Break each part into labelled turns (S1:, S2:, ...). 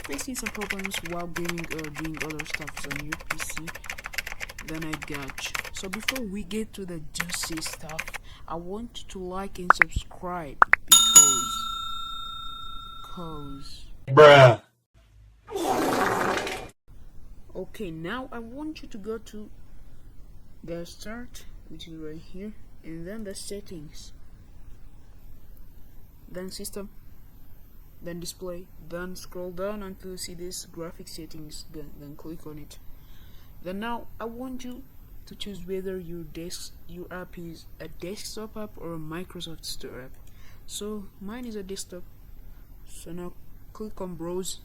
S1: facing some problems while gaming or doing other stuff on your PC, then I got you. So before we get to the juicy stuff, I want you to like and subscribe because
S2: Bruh.
S1: okay, now I want you to go to the start, which is right here, and then the settings, then system, then display, then scroll down until you see this graphic settings, then click on it. Then now I want you to choose whether your app is a desktop app or a Microsoft Store app. So mine is a desktop, so now click on browse,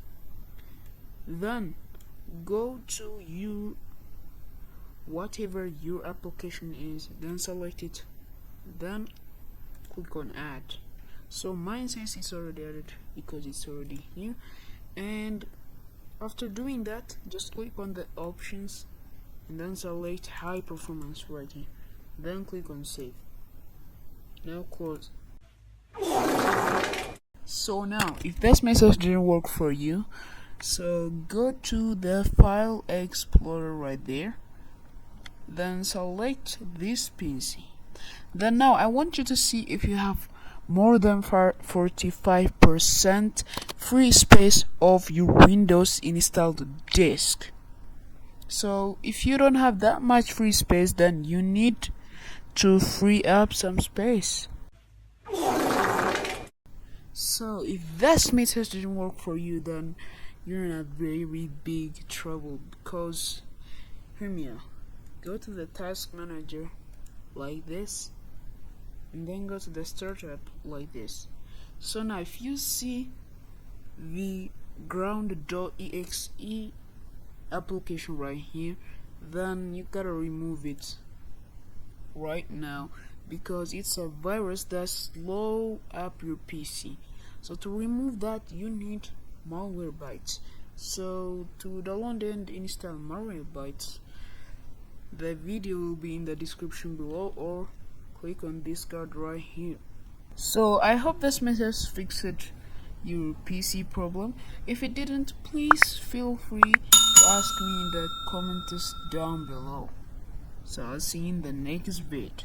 S1: then go to your whatever your application is, then select it, then click on add. So mine says it's already added because it's already here, and after doing that, just click on the options and then select high performance right here, then click on save. Now close. So now if this message didn't work for you, so go to the file explorer right there, then select this PC. Then now I want you to see if you have more than 45% free space of your Windows installed disk. So if you don't have that much free space, then you need to free up some space. So if this method didn't work for you, then you're in a very big trouble, because hear me out. Go to the task manager like this, and then go to the startup like this. So now if you see the ground.exe application right here, then you gotta remove it right now because it's a virus that slow up your PC. So to remove that, you need Malwarebytes. So to download and install Malwarebytes, the video will be in the description below, or click on this card right here. So I hope this message fixed your PC problem. If it didn't, please feel free to ask me in the comments down below. So I'll see you in the next vid.